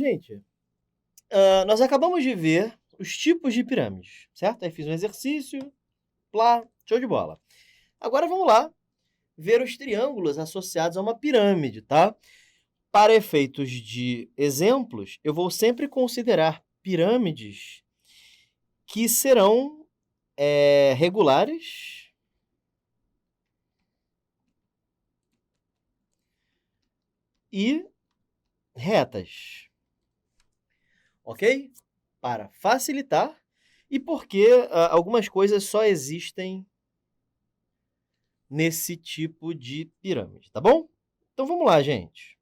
gente, nós acabamos de ver os tipos de pirâmides, certo? Aí fiz um exercício, plá, show de bola. Agora vamos lá ver os triângulos associados a uma pirâmide, tá? Para efeitos de exemplos, eu vou sempre considerar pirâmides que serão regulares e retas, ok? Para facilitar e porque algumas coisas só existem nesse tipo de pirâmide, tá bom? Então vamos lá, gente.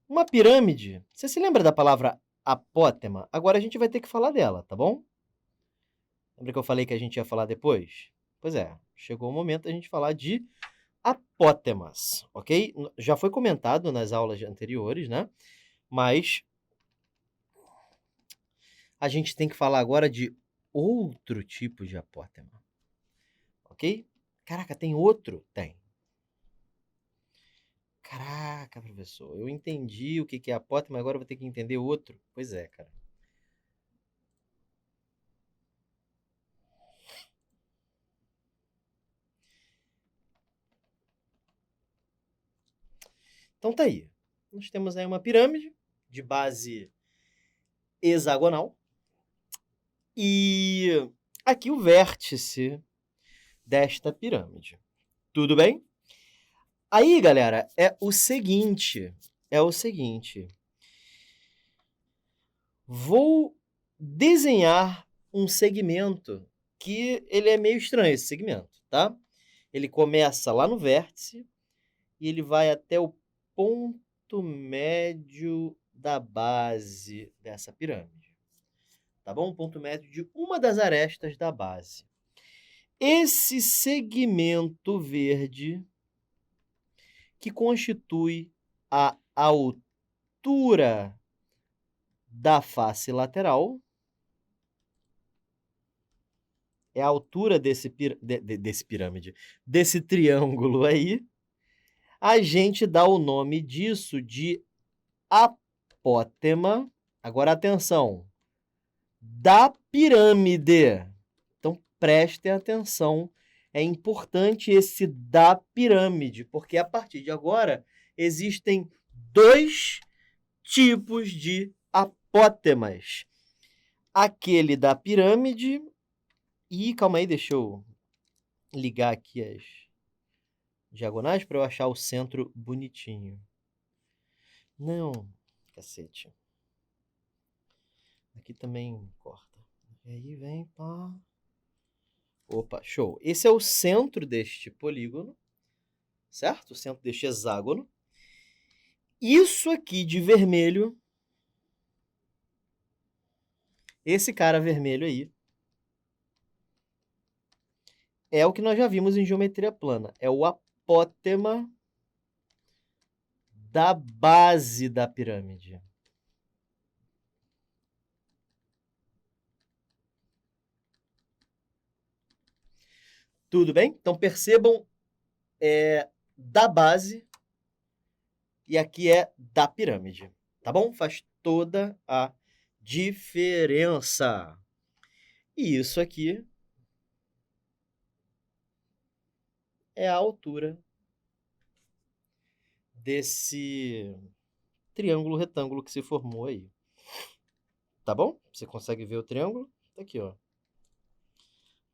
Uma pirâmide, você se lembra da palavra apótema? Agora a gente vai ter que falar dela, tá bom? Lembra que eu falei que a gente ia falar depois? Pois é, chegou o momento da gente falar de apótemas, ok? Já foi comentado nas aulas anteriores, né? Mas a gente tem que falar agora de outro tipo de apótema, ok? Caraca, tem outro? Tem. Caraca, professor, eu entendi o que é apótema, agora eu vou ter que entender outro. Pois é, cara. Então tá aí. Nós temos aí uma pirâmide de base hexagonal e aqui o vértice desta pirâmide. Tudo bem? Aí, galera, é o seguinte. Vou desenhar um segmento que ele é meio estranho, esse segmento, tá? Ele começa lá no vértice e ele vai até o ponto médio da base dessa pirâmide, tá bom? O ponto médio de uma das arestas da base. Esse segmento verde que constitui a altura da face lateral é a altura desse triângulo aí, a gente dá o nome disso de apótema. Agora atenção, da pirâmide. Então prestem atenção, é importante esse da pirâmide, porque a partir de agora existem dois tipos de apótemas. Aquele da pirâmide e calma aí, deixa eu ligar aqui as diagonais para eu achar o centro bonitinho. Não, cacete. Aqui também corta. E aí vem, pá. Opa, show. Esse é o centro deste polígono, certo? O centro deste hexágono. Isso aqui de vermelho, esse cara vermelho aí, é o que nós já vimos em geometria plana. É o apótema da base da pirâmide. Tudo bem? Então percebam, da base e aqui é da pirâmide, tá bom? Faz toda a diferença. E isso aqui é a altura desse triângulo retângulo que se formou aí. Tá bom? Você consegue ver o triângulo? Tá aqui, ó.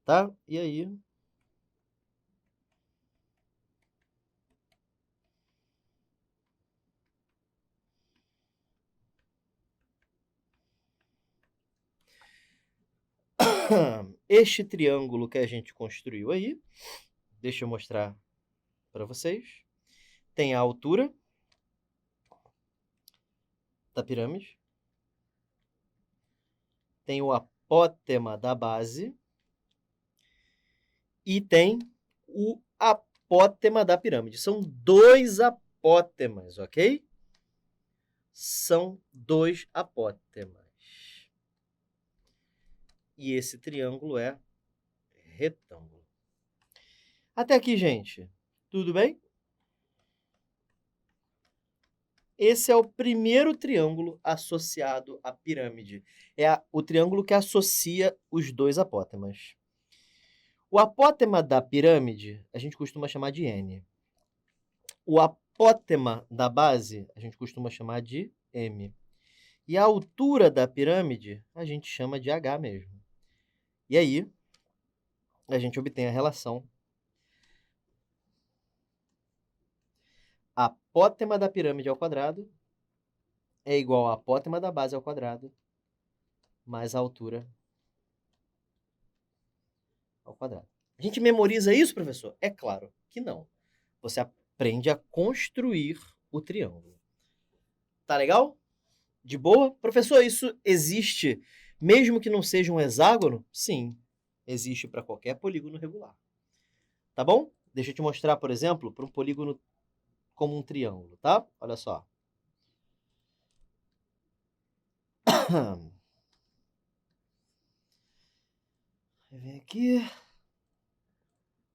Tá? E aí? Este triângulo que a gente construiu aí, deixa eu mostrar para vocês. Tem a altura da pirâmide, tem o apótema da base e tem o apótema da pirâmide. São dois apótemas, ok? São dois apótemas. E esse triângulo é retângulo. Até aqui, gente. Tudo bem? esse é o primeiro triângulo associado à pirâmide. O triângulo que associa os dois apótemas. O apótema da pirâmide, a gente costuma chamar de N. O apótema da base, a gente costuma chamar de M. E a altura da pirâmide, a gente chama de H mesmo. E aí, a gente obtém a relação apótema da pirâmide ao quadrado é igual a apótema da base ao quadrado mais a altura ao quadrado. A gente memoriza isso, professor? É claro que não. Você aprende a construir o triângulo. Tá legal? De boa? Professor, isso existe mesmo que não seja um hexágono? Sim, existe para qualquer polígono regular. Tá bom? Deixa eu te mostrar, por exemplo, para um polígono como um triângulo, tá? Olha só. Vem aqui.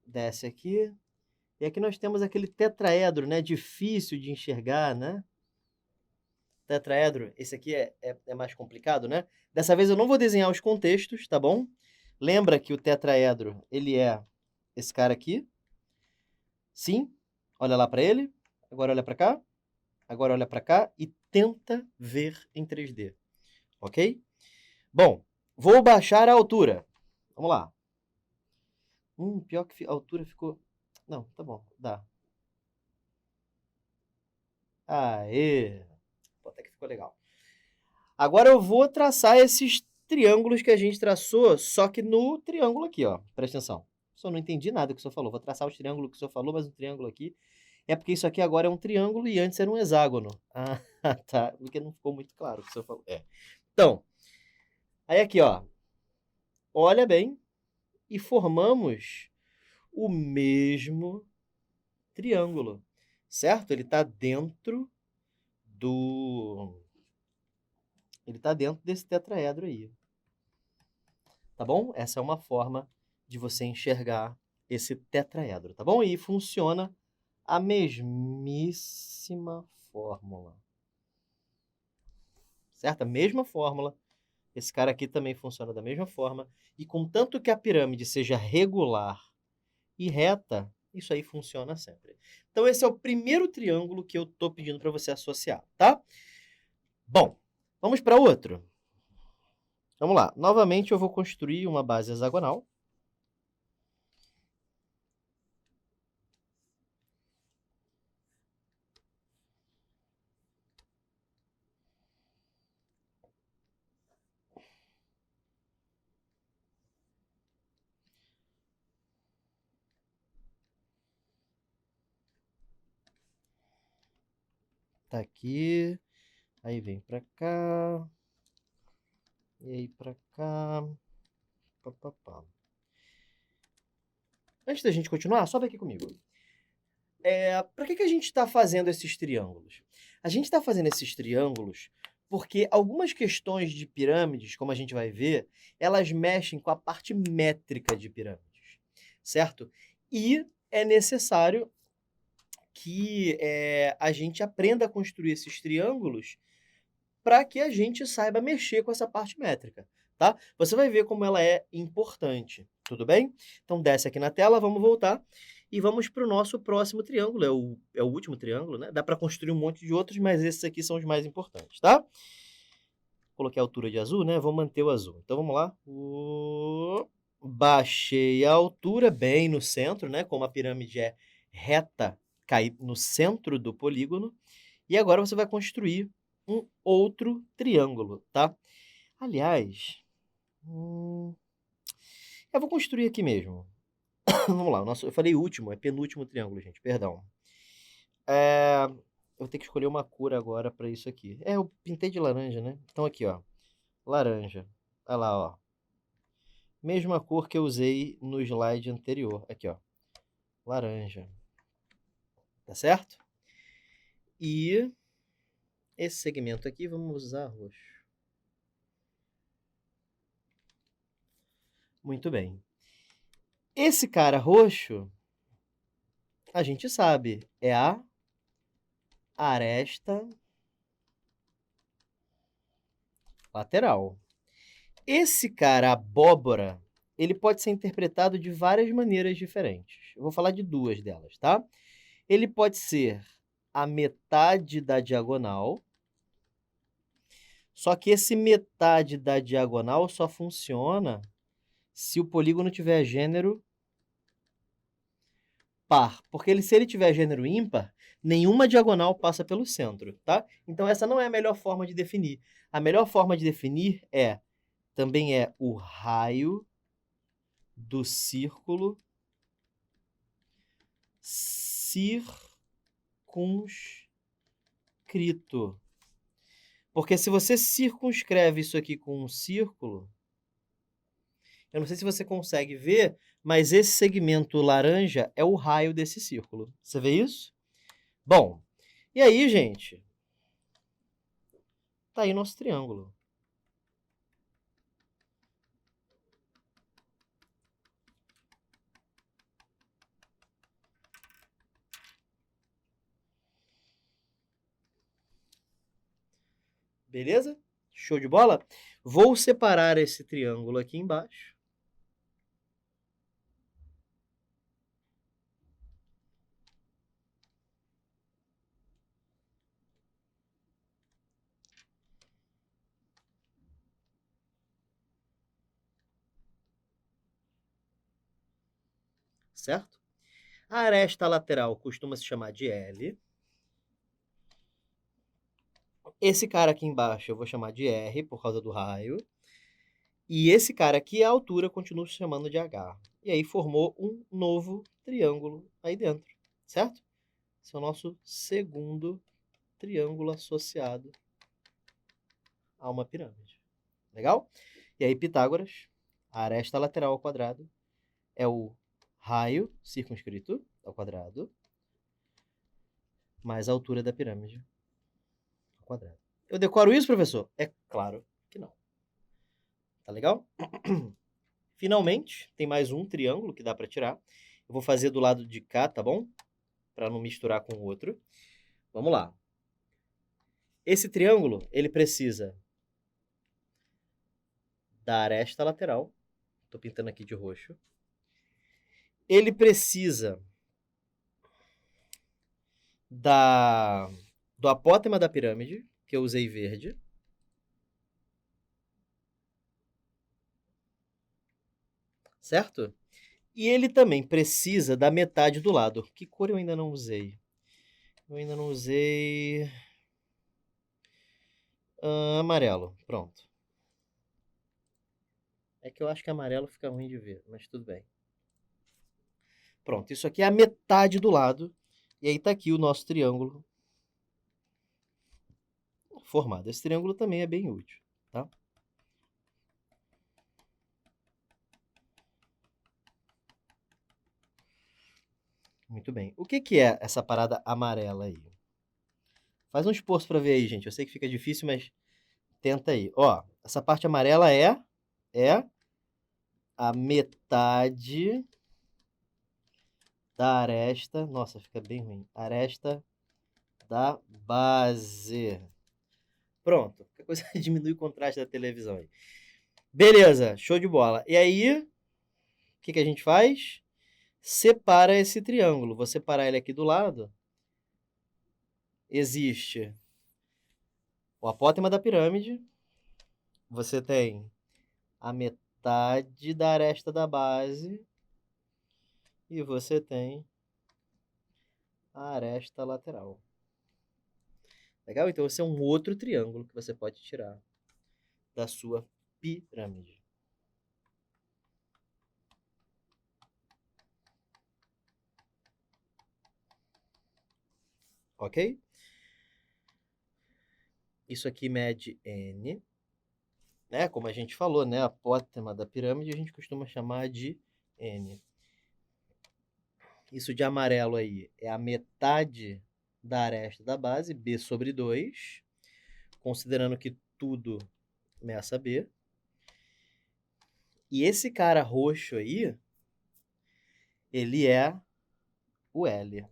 Desce aqui. E aqui nós temos aquele tetraedro, né? Difícil de enxergar, né? Tetraedro, esse aqui é mais complicado, né? Dessa vez eu não vou desenhar os contextos, tá bom? Lembra que o tetraedro, ele é esse cara aqui. Sim, olha lá para ele. Agora olha para cá. Agora olha para cá e tenta ver em 3D, ok? Bom, vou baixar a altura. Vamos lá. Pior que a altura ficou... Não, tá bom, dá. Aê! Até que ficou legal. Agora eu vou traçar esses triângulos que a gente traçou, só que no triângulo aqui, ó. Presta atenção. Só não entendi nada que o senhor falou. Vou traçar os triângulos que o senhor falou, mas um triângulo aqui. É porque isso aqui agora é um triângulo e antes era um hexágono. Ah, tá. Porque não ficou muito claro o que o senhor falou. Então, aí aqui, ó. Olha bem. E formamos o mesmo triângulo, certo? Ele está dentro desse tetraedro aí. Tá bom? Essa é uma forma de você enxergar esse tetraedro, tá bom? E funciona a mesmíssima fórmula. Certo? A mesma fórmula. Esse cara aqui também funciona da mesma forma. E contanto que a pirâmide seja regular e reta, isso aí funciona sempre. Então esse é o primeiro triângulo que eu estou pedindo para você associar, tá? Bom, vamos para outro. Vamos lá. Novamente eu vou construir uma base hexagonal. Tá aqui. Aí vem para cá. E aí para cá. Pá, pá, pá. Antes da gente continuar, sobe aqui comigo. Para que a gente está fazendo esses triângulos? A gente está fazendo esses triângulos porque algumas questões de pirâmides, como a gente vai ver, elas mexem com a parte métrica de pirâmides, certo? E é necessário que a gente aprenda a construir esses triângulos para que a gente saiba mexer com essa parte métrica, tá? Você vai ver como ela é importante, tudo bem? Então desce aqui na tela, vamos voltar e vamos para o nosso próximo triângulo, é o último triângulo, né? Dá para construir um monte de outros, mas esses aqui são os mais importantes, tá? Coloquei a altura de azul, né? Vou manter o azul. Então vamos lá. Baixei a altura bem no centro, né? Como a pirâmide é reta, cai no centro do polígono. E agora você vai construir um outro triângulo, tá? Aliás, eu vou construir aqui mesmo. Vamos lá, eu falei último, é penúltimo triângulo, gente, perdão. Eu vou ter que escolher uma cor agora para isso aqui. Eu pintei de laranja, né? Então aqui, ó, laranja. Olha lá, ó. Mesma cor que eu usei no slide anterior. Aqui, ó, laranja. Tá certo? E esse segmento aqui vamos usar roxo. Muito bem. Esse cara roxo, a gente sabe, é a aresta lateral. Esse cara abóbora, ele pode ser interpretado de várias maneiras diferentes. Eu vou falar de duas delas, tá? Ele pode ser a metade da diagonal, só que esse metade da diagonal só funciona se o polígono tiver gênero par, porque se ele tiver gênero ímpar, nenhuma diagonal passa pelo centro, tá? Então essa não é a melhor forma de definir. A melhor forma de definir também é o raio do círculo circunscrito. Porque se você circunscreve isso aqui com um círculo, eu não sei se você consegue ver, mas esse segmento laranja é o raio desse círculo. Você vê isso? Bom, e aí, gente, tá aí nosso triângulo. Beleza? Show de bola? Vou separar esse triângulo aqui embaixo. Certo? A aresta lateral costuma se chamar de L. Esse cara aqui embaixo eu vou chamar de R, por causa do raio. E esse cara aqui, a altura, continua se chamando de H. E aí formou um novo triângulo aí dentro, certo? Esse é o nosso segundo triângulo associado a uma pirâmide. Legal? E aí, Pitágoras, a aresta lateral ao quadrado é o raio circunscrito ao quadrado mais a altura da pirâmide ao quadrado. Eu decoro isso, professor? É claro que não. Tá legal? Finalmente, tem mais um triângulo que dá para tirar. Eu vou fazer do lado de cá, tá bom? Para não misturar com o outro. Vamos lá. Esse triângulo, ele precisa da aresta lateral. Estou pintando aqui de roxo. Ele precisa do apótema da pirâmide, que eu usei verde. Certo? E ele também precisa da metade do lado. Que cor eu ainda não usei? Eu ainda não usei... amarelo. Pronto. É que eu acho que amarelo fica ruim de ver, mas tudo bem. Pronto, isso aqui é a metade do lado. E aí tá aqui o nosso triângulo formado. Esse triângulo também é bem útil, tá? Muito bem. O que é essa parada amarela aí? Faz um esforço para ver aí, gente. Eu sei que fica difícil, mas tenta aí. Ó, essa parte amarela é a metade da aresta. Nossa, fica bem ruim. Aresta da base. Pronto. Qualquer coisa diminui o contraste da televisão aí. Beleza, show de bola. E aí, o que a gente faz? Separa esse triângulo. Vou separar ele aqui do lado. Existe o apótema da pirâmide. Você tem a metade da aresta da base. E você tem a aresta lateral. Legal? Então, esse é um outro triângulo que você pode tirar da sua pirâmide. Ok? Isso aqui mede N. Né? Como a gente falou, né? A apótema da pirâmide a gente costuma chamar de N. Isso de amarelo aí é a metade da aresta da base, B sobre 2, considerando que tudo meça B. E esse cara roxo aí, ele é o L.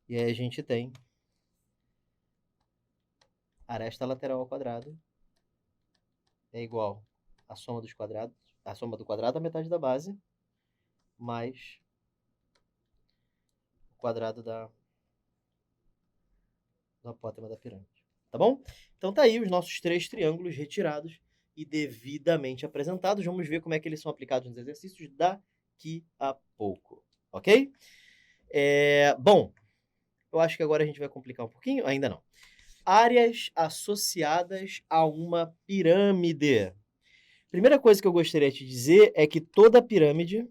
E aí a gente tem aresta lateral ao quadrado é igual à soma dos quadrados, a soma do quadrado da metade da base, mais o quadrado do apótema da pirâmide. Tá bom? Então tá aí os nossos 3 triângulos retirados e devidamente apresentados. Vamos ver como é que eles são aplicados nos exercícios daqui a pouco, ok? Bom, eu acho que agora a gente vai complicar um pouquinho. Ainda não. Áreas associadas a uma pirâmide. Primeira coisa que eu gostaria de te dizer é que toda pirâmide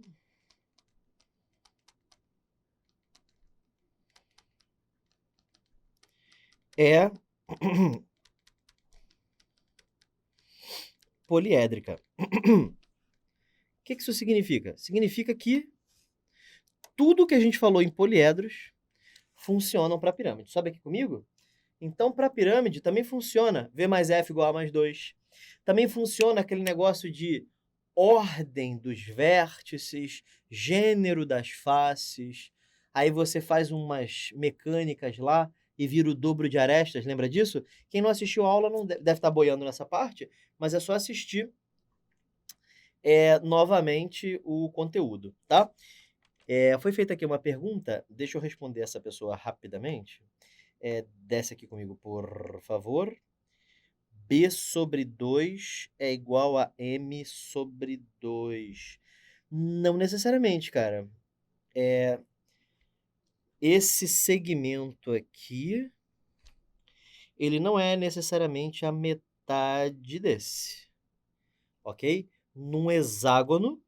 é poliédrica. O que isso significa? Significa que tudo que a gente falou em poliedros funcionam para a pirâmide. Sobe aqui comigo? Então, para a pirâmide também funciona V mais F igual a mais 2. Também funciona aquele negócio de ordem dos vértices, gênero das faces. Aí você faz umas mecânicas lá e vira o dobro de arestas, lembra disso? Quem não assistiu a aula não deve estar boiando nessa parte, mas é só assistir novamente o conteúdo, tá? Foi feita aqui uma pergunta, deixa eu responder essa pessoa rapidamente. Desce aqui comigo, por favor. B sobre 2 é igual a M sobre 2. Não necessariamente, cara. Esse segmento aqui, ele não é necessariamente a metade desse, ok? Num hexágono,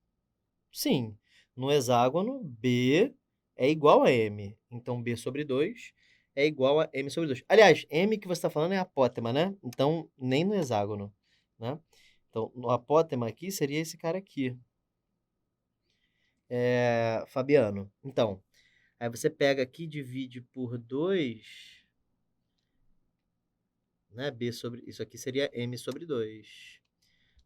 sim. No hexágono, B é igual a M. Então, B sobre 2 é igual a M sobre 2. Aliás, M que você está falando é apótema, né? Então, nem no hexágono, né? Então, no apótema aqui seria esse cara aqui. Fabiano. Então, aí você pega aqui, divide por 2, né? B sobre... Isso aqui seria M sobre 2.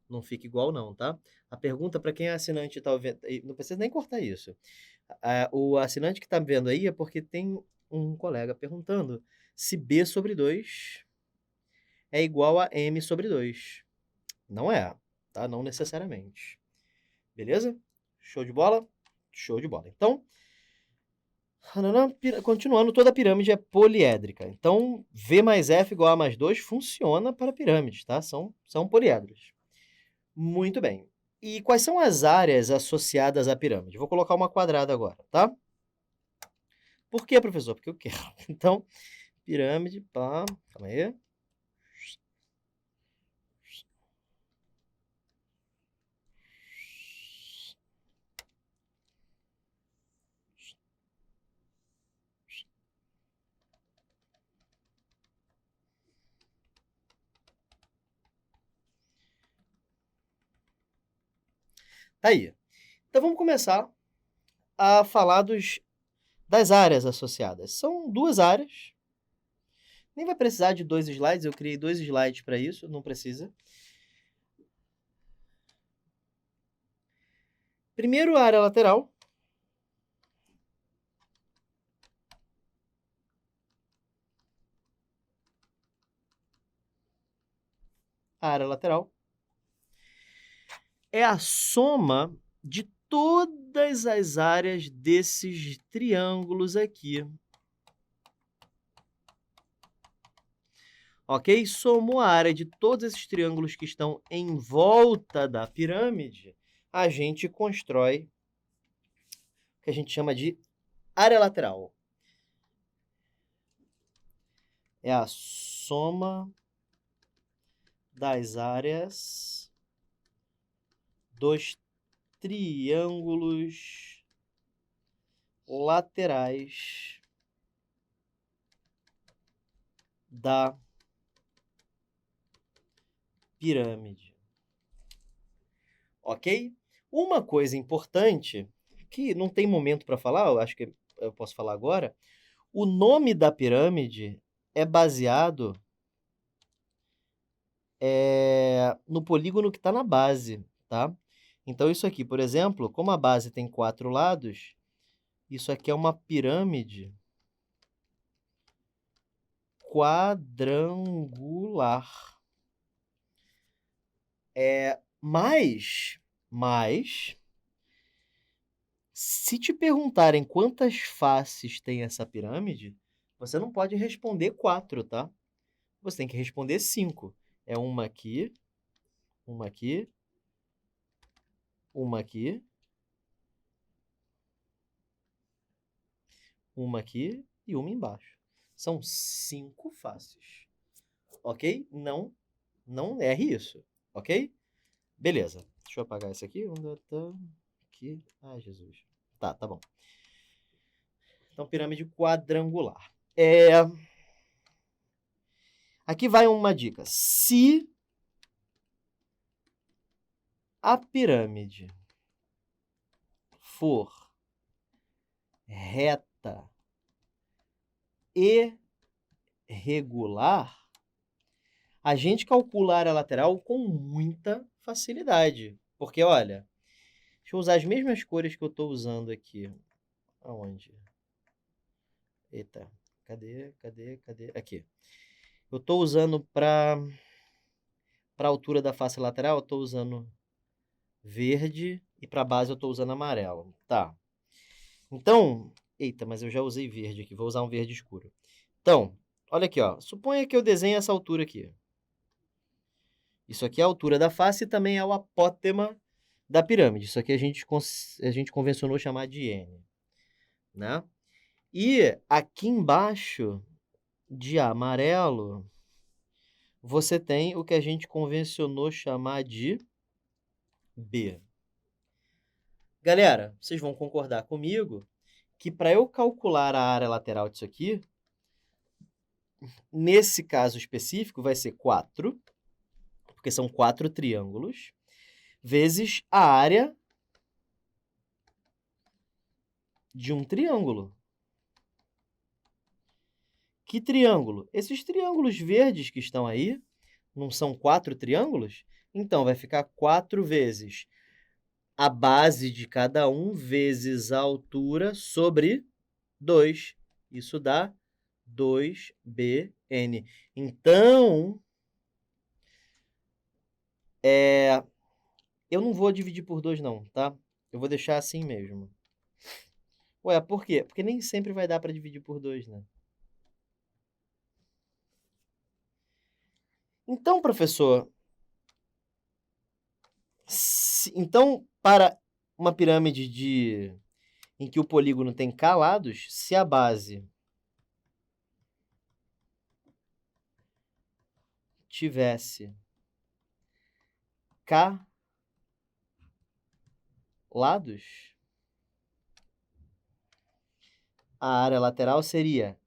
Não fica igual não, tá? A pergunta para quem é assinante tá vendo... Não precisa nem cortar isso. O assinante que está vendo aí é porque tem um colega perguntando se B sobre 2 é igual a M sobre 2. Não é, tá? Não necessariamente. Beleza? Show de bola? Show de bola. Então, continuando, toda pirâmide é poliédrica. Então, V mais F igual a mais 2 funciona para pirâmides, tá? São poliedros. Muito bem. E quais são as áreas associadas à pirâmide? Vou colocar uma quadrada agora, tá? Por quê, professor? Porque eu quero. Então, pirâmide, pá, calma aí. Tá aí. Então, vamos começar a falar das áreas associadas. São 2 áreas. Nem vai precisar de 2 slides, eu criei 2 slides para isso, não precisa. Primeiro, a área lateral. A área lateral é a soma de todas as áreas desses triângulos aqui. Ok? Somou a área de todos esses triângulos que estão em volta da pirâmide, a gente constrói o que a gente chama de área lateral. É a soma das áreas dos triângulos laterais da pirâmide. Ok? Uma coisa importante, que não tem momento para falar, eu acho que eu posso falar agora, o nome da pirâmide é baseado no polígono que está na base, tá? Então, isso aqui, por exemplo, como a base tem 4 lados, isso aqui é uma pirâmide quadrangular. Mas, se te perguntarem quantas faces tem essa pirâmide, você não pode responder 4, tá? Você tem que responder 5. É uma aqui, uma aqui, uma aqui, uma aqui e uma embaixo. São 5 faces, ok? Não erre isso, ok? Beleza. Deixa eu apagar esse aqui. Aqui. Ai, Jesus. Tá bom. Então, pirâmide quadrangular. Aqui vai uma dica. Se a pirâmide for reta e regular, a gente calcula a área lateral com muita facilidade. Porque, olha, deixa eu usar as mesmas cores que eu estou usando aqui. Aonde? Eita, cadê? Aqui. Eu estou usando para a altura da face lateral, eu estou usando verde e para a base eu estou usando amarelo. Tá. Então, eita, mas eu já usei verde aqui, vou usar um verde escuro. Então, olha aqui, ó. Suponha que eu desenhe essa altura aqui. Isso aqui é a altura da face e também é o apótema da pirâmide. Isso aqui a gente convencionou chamar de N, né? E aqui embaixo, de amarelo, você tem o que a gente convencionou chamar de B. Galera, vocês vão concordar comigo que para eu calcular a área lateral disso aqui, nesse caso específico, vai ser 4, porque são 4 triângulos, vezes a área de um triângulo. Que triângulo? Esses triângulos verdes que estão aí, não são 4 triângulos? Então, vai ficar 4 vezes a base de cada um vezes a altura sobre 2. Isso dá 2BN. Então, eu não vou dividir por 2 não, tá? Eu vou deixar assim mesmo. Ué, por quê? Porque nem sempre vai dar para dividir por 2, né? Então, professor, então, para uma pirâmide em que o polígono tem K lados, se a base tivesse K lados, a área lateral seria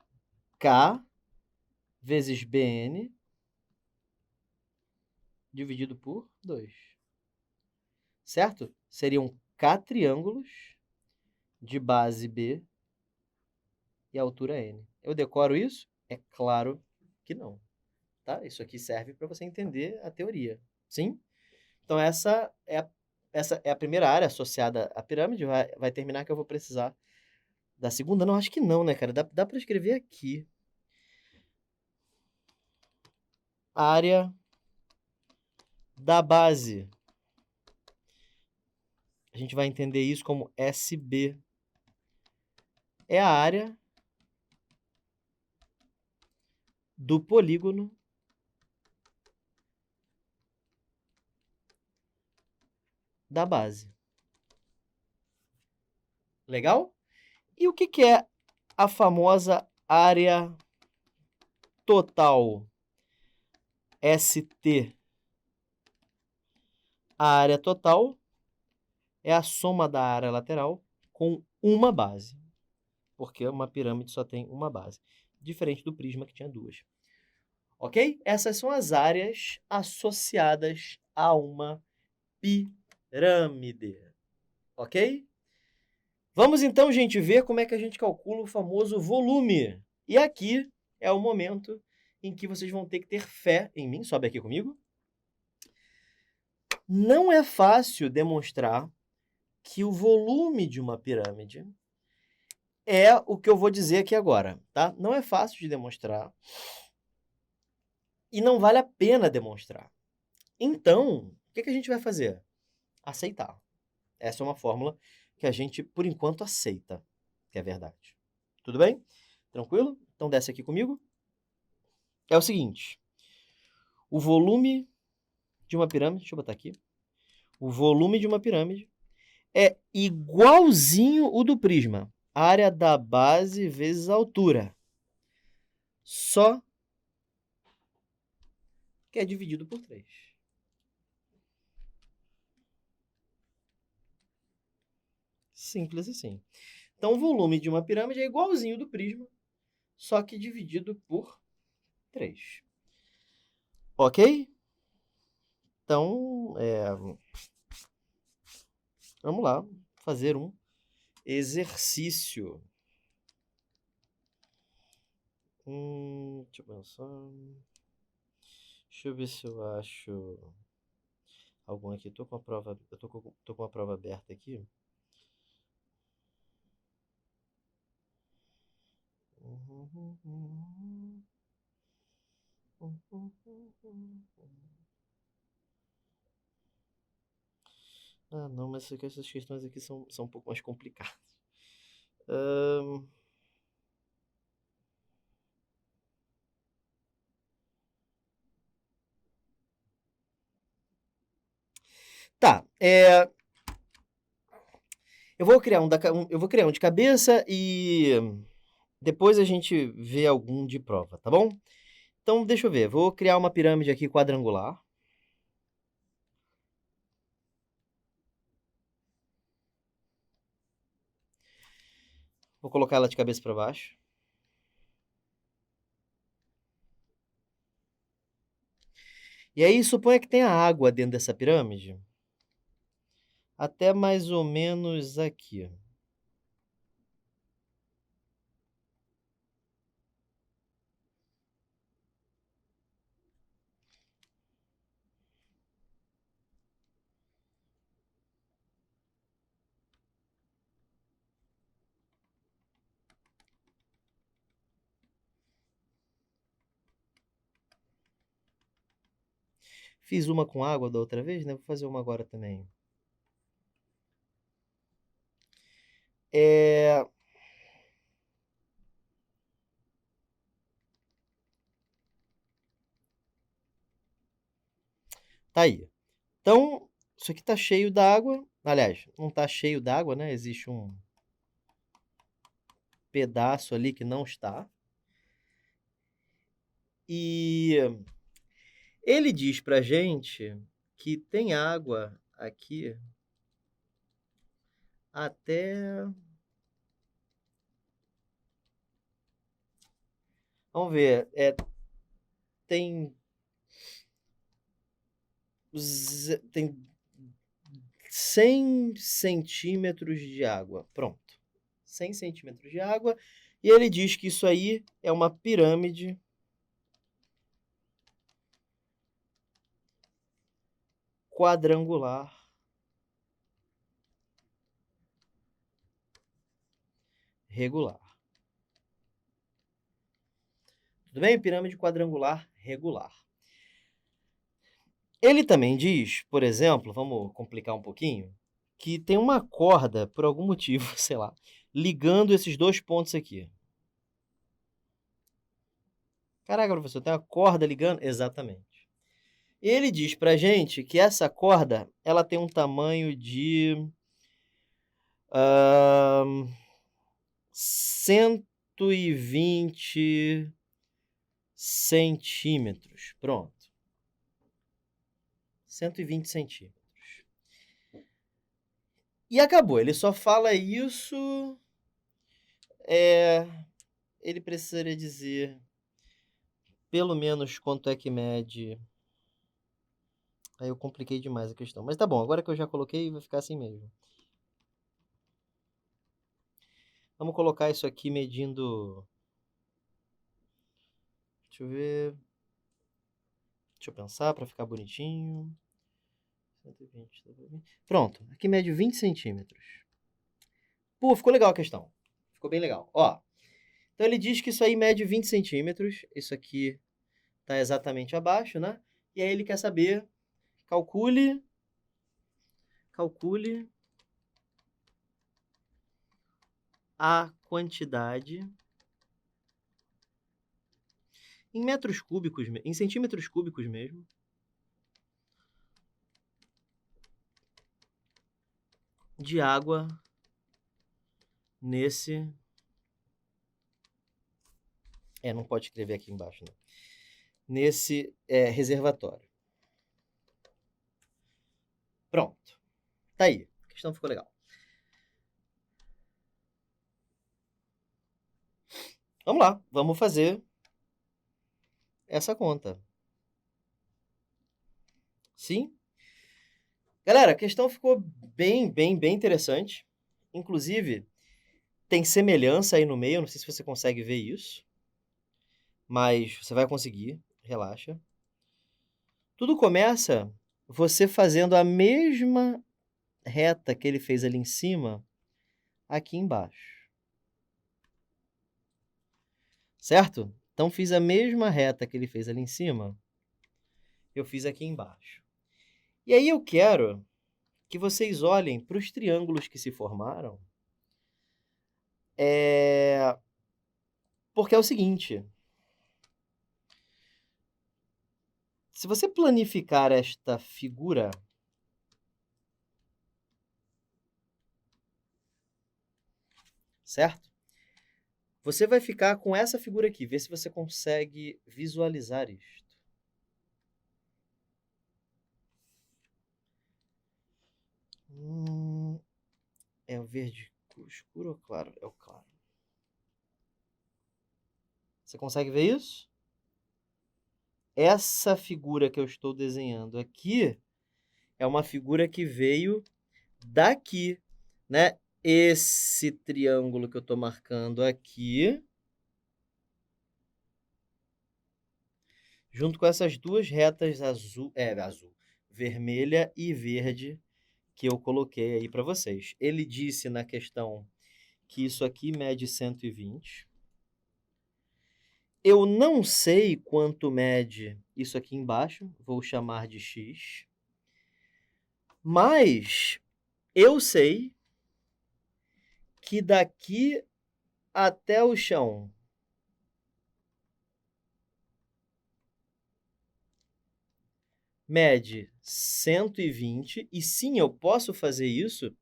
K vezes BN dividido por 2. Certo? Seriam K triângulos de base B e altura N. Eu decoro isso? É claro que não. Tá? Isso aqui serve para você entender a teoria. Sim? Então, essa é a primeira área associada à pirâmide. Vai terminar que eu vou precisar da segunda. Não, acho que não, né, cara? Dá para escrever aqui. Área da base. A gente vai entender isso como SB. É a área do polígono da base. Legal? E o que é a famosa área total? ST. A área total é a soma da área lateral com uma base, porque uma pirâmide só tem uma base, diferente do prisma que tinha 2. Ok? Essas são as áreas associadas a uma pirâmide. Ok? Vamos então, gente, ver como é que a gente calcula o famoso volume. E aqui é o momento em que vocês vão ter que ter fé em mim. Sobe aqui comigo. Não é fácil demonstrar que o volume de uma pirâmide é o que eu vou dizer aqui agora, tá? Não é fácil de demonstrar e não vale a pena demonstrar. Então, O que a gente vai fazer? Aceitar. Essa é uma fórmula que a gente, por enquanto, aceita, que é verdade. Tudo bem? Tranquilo? Então desce aqui comigo. É o seguinte, o volume de uma pirâmide, deixa eu botar aqui, o volume de uma pirâmide é igualzinho o do prisma, área da base vezes a altura, só que é dividido por 3. Simples assim. Então, o volume de uma pirâmide é igualzinho do prisma, só que dividido por 3. Ok? Então, vamos lá fazer um exercício. Deixa eu pensar. Deixa eu ver se eu acho algum aqui. Tô com uma prova aberta aqui. Ah, não, mas essas questões aqui são um pouco mais complicadas. Tá, eu vou criar um de cabeça e depois a gente vê algum de prova, tá bom? Então, deixa eu ver. Vou criar uma pirâmide aqui quadrangular. Vou colocar ela de cabeça para baixo. E aí, suponha que tenha água dentro dessa pirâmide. Até mais ou menos aqui. Fiz uma com água da outra vez, né? Vou fazer uma agora também. Tá aí. Então, isso aqui tá cheio d'água. Aliás, não tá cheio d'água, né? Existe um pedaço ali que não está. E ele diz pra gente que tem água aqui até... Vamos ver. Tem... Tem 100 centímetros de água. Pronto. 100 centímetros de água. E ele diz que isso aí é uma pirâmide quadrangular regular. Tudo bem? Pirâmide quadrangular regular. Ele também diz, por exemplo, vamos complicar um pouquinho, que tem uma corda, por algum motivo, sei lá, ligando esses dois pontos aqui. Caraca, professor, tem uma corda ligando? Exatamente. Ele diz pra gente que essa corda, ela tem um tamanho de 120 centímetros. Pronto. 120 centímetros. E acabou. Ele só fala isso. Ele precisaria dizer pelo menos quanto é que mede. Aí eu compliquei demais a questão. Mas tá bom, agora que eu já coloquei, vai ficar assim mesmo. Vamos colocar isso aqui medindo... Deixa eu ver... Deixa eu pensar para ficar bonitinho. 120. Pronto, aqui mede 20 centímetros. Pô, ficou legal a questão. Ficou bem legal. Ó, então ele diz que isso aí mede 20 centímetros. Isso aqui tá exatamente abaixo, né? E aí ele quer saber calcule a quantidade em metros cúbicos, em centímetros cúbicos mesmo, de água nesse... não pode escrever aqui embaixo, não. Nesse reservatório. Pronto. Tá aí. A questão ficou legal. Vamos lá. Vamos fazer essa conta. Sim? Galera, a questão ficou bem interessante. Inclusive, tem semelhança aí no meio. Não sei se você consegue ver isso. Mas você vai conseguir. Relaxa. Tudo começa você fazendo a mesma reta que ele fez ali em cima, aqui embaixo. Certo? Então, fiz a mesma reta que ele fez ali em cima, eu fiz aqui embaixo. E aí eu quero que vocês olhem para os triângulos que se formaram, porque é o seguinte, se você planificar esta figura, certo? Você vai ficar com essa figura aqui, vê se você consegue visualizar isto. É o verde escuro ou claro? É o claro. Você consegue ver isso? Essa figura que eu estou desenhando aqui é uma figura que veio daqui, né? Esse triângulo que eu estou marcando aqui, junto com essas duas retas vermelha e verde, que eu coloquei aí para vocês. Ele disse na questão que isso aqui mede 120. Eu não sei quanto mede isso aqui embaixo, vou chamar de x. Mas eu sei que daqui até o chão mede 120, e sim, eu posso fazer isso,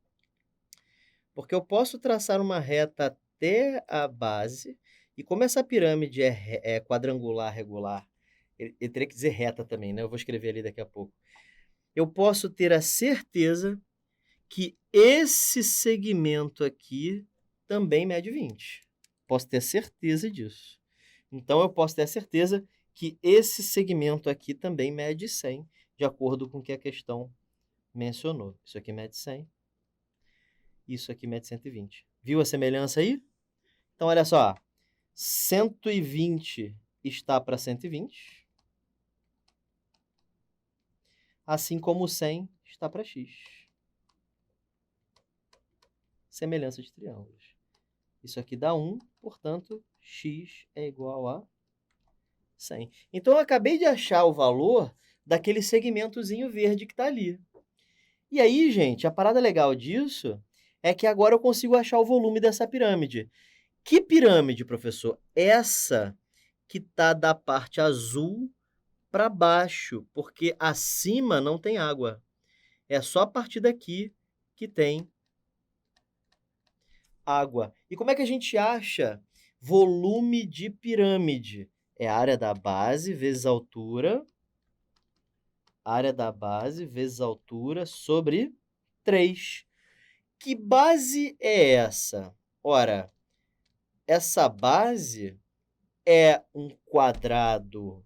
porque eu posso traçar uma reta até a base, e como essa pirâmide é quadrangular, regular, eu teria que dizer reta também, né? Eu vou escrever ali daqui a pouco. Eu posso ter a certeza que esse segmento aqui também mede 20. Posso ter certeza disso. Então, eu posso ter a certeza que esse segmento aqui também mede 100, de acordo com o que a questão mencionou. Isso aqui mede 100, isso aqui mede 120. Viu a semelhança aí? Então, olha só, 120 está para 120, assim como 100 está para x. Semelhança de triângulos. Isso aqui dá 1, portanto, x é igual a 100. Então, eu acabei de achar o valor daquele segmentozinho verde que está ali. E aí, gente, a parada legal disso é que agora eu consigo achar o volume dessa pirâmide. Que pirâmide, professor? Essa que está da parte azul para baixo, porque acima não tem água. É só a partir daqui que tem água. E como é que a gente acha volume de pirâmide? É a área da base vezes a altura. Área da base vezes a altura sobre 3. Que base é essa? Ora, essa base é um quadrado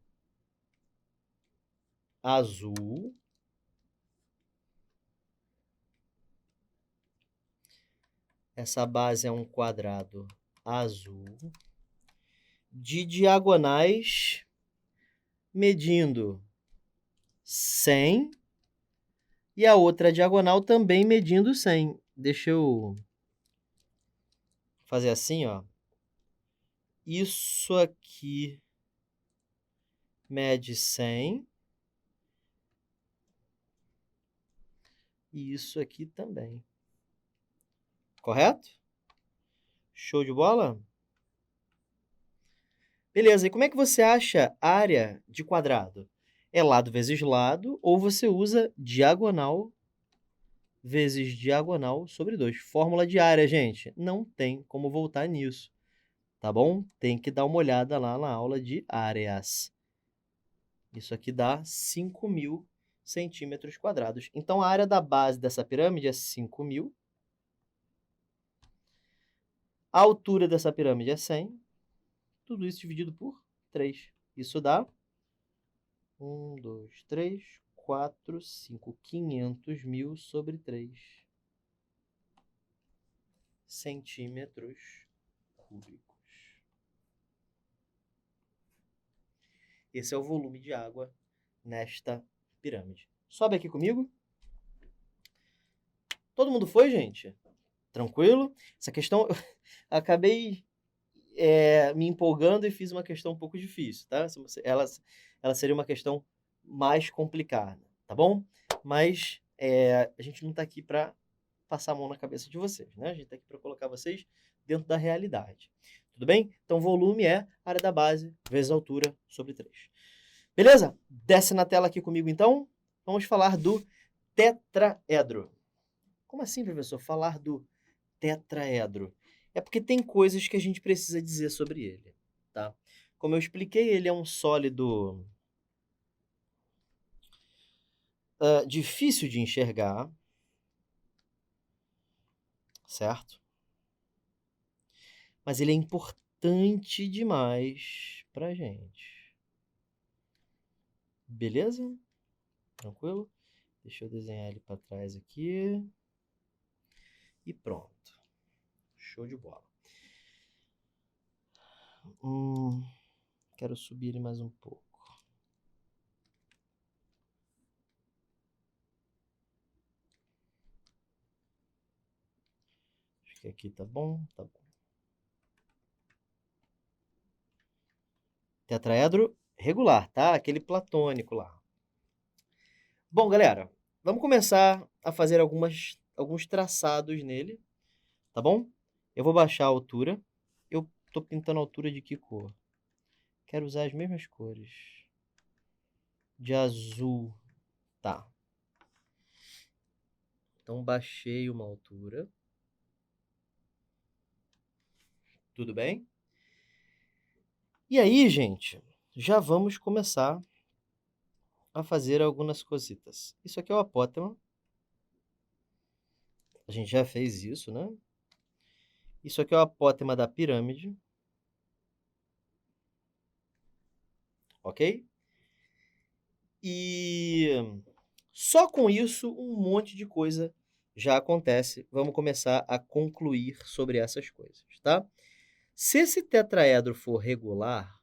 azul Essa base é um quadrado azul de diagonais medindo 100 e a outra diagonal também medindo 100. Deixa eu fazer assim, ó. Isso aqui mede 100 e isso aqui também. Correto? Show de bola? Beleza, e como é que você acha área de quadrado? É lado vezes lado, ou você usa diagonal vezes diagonal sobre 2. Fórmula de área, gente, não tem como voltar nisso, tá bom? Tem que dar uma olhada lá na aula de áreas. Isso aqui dá 5.000 centímetros quadrados. Então, a área da base dessa pirâmide é 5.000. A altura dessa pirâmide é 100. Tudo isso dividido por 3. Isso dá 1, 2, 3, 4, 5, 500.000 sobre 3 centímetros cúbicos. Esse é o volume de água nesta pirâmide. Sobe aqui comigo. Todo mundo foi, gente? Tranquilo? Essa questão, eu acabei me empolgando e fiz uma questão um pouco difícil, tá? Ela seria uma questão mais complicada, tá bom? Mas a gente não está aqui para passar a mão na cabeça de vocês, né? A gente está aqui para colocar vocês dentro da realidade. Tudo bem? Então, volume é área da base vezes altura sobre 3. Beleza? Desce na tela aqui comigo, então. Vamos falar do tetraedro. Como assim, professor? Falar do tetraedro? É porque tem coisas que a gente precisa dizer sobre ele, tá? Como eu expliquei, ele é um sólido difícil de enxergar, certo? Mas ele é importante demais pra gente. Beleza? Tranquilo? Deixa eu desenhar ele para trás aqui. E pronto. Show de bola. Quero subir ele mais um pouco. Acho que aqui tá bom, tá bom. Tetraedro regular, tá? Aquele platônico lá. Bom, galera, vamos começar a fazer alguns traçados nele, tá bom? Eu vou baixar a altura. Eu tô pintando a altura de que cor? Quero usar as mesmas cores. De azul, tá. Então, baixei uma altura. Tudo bem? E aí, gente, já vamos começar a fazer algumas cositas. Isso aqui é o apótema. A gente já fez isso, né? Isso aqui é o apótema da pirâmide. Ok? E só com isso, um monte de coisa já acontece. Vamos começar a concluir sobre essas coisas, tá? Se esse tetraedro for regular,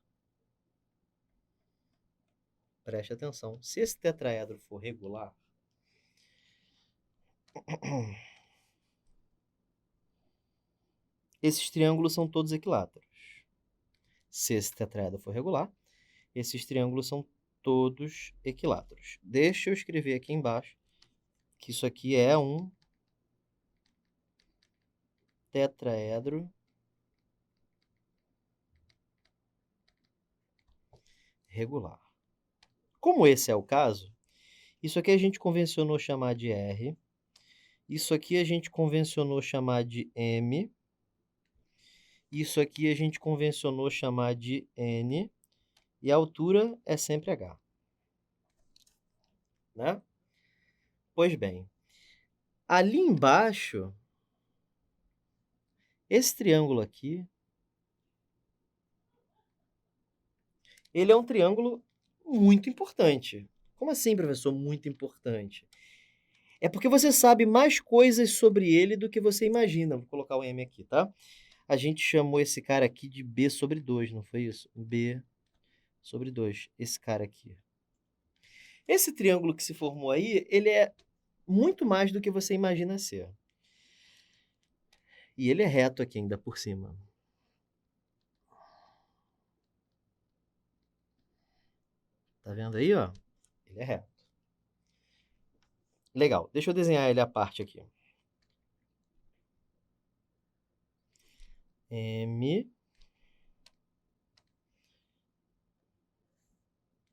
preste atenção. Se esse tetraedro for regular, esses triângulos são todos equiláteros. Se esse tetraedro for regular, esses triângulos são todos equiláteros. Deixa eu escrever aqui embaixo que isso aqui é um tetraedro regular. Como esse é o caso, isso aqui a gente convencionou chamar de R, isso aqui a gente convencionou chamar de M, isso aqui a gente convencionou chamar de N, e a altura é sempre H. Né? Pois bem, ali embaixo, esse triângulo aqui, ele é um triângulo muito importante. Como assim, professor, muito importante? É porque você sabe mais coisas sobre ele do que você imagina. Vou colocar o M aqui, tá? A gente chamou esse cara aqui de B sobre 2, não foi isso? B sobre 2, esse cara aqui. Esse triângulo que se formou aí, ele é muito mais do que você imagina ser. E ele é reto aqui ainda por cima. Tá vendo aí, ó? Ele é reto. Legal, deixa eu desenhar ele à parte aqui. M,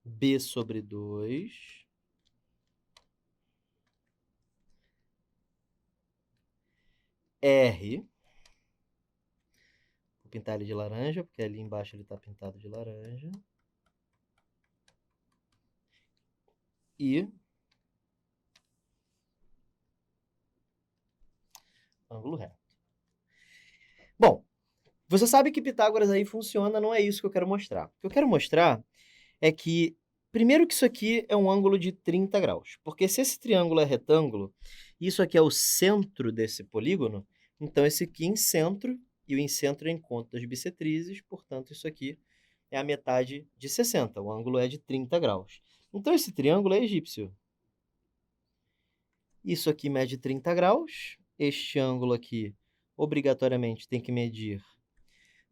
B sobre 2, R, vou pintar ele de laranja, porque ali embaixo ele está pintado de laranja, e ângulo reto. Bom, você sabe que Pitágoras aí funciona, não é isso que eu quero mostrar. O que eu quero mostrar é que, primeiro que isso aqui é um ângulo de 30 graus, porque se esse triângulo é retângulo, e isso aqui é o centro desse polígono, então esse aqui é incentro, e o incentro é encontro das bissetrizes, portanto isso aqui é a metade de 60, o ângulo é de 30 graus. Então esse triângulo é egípcio. Isso aqui mede 30 graus, este ângulo aqui obrigatoriamente tem que medir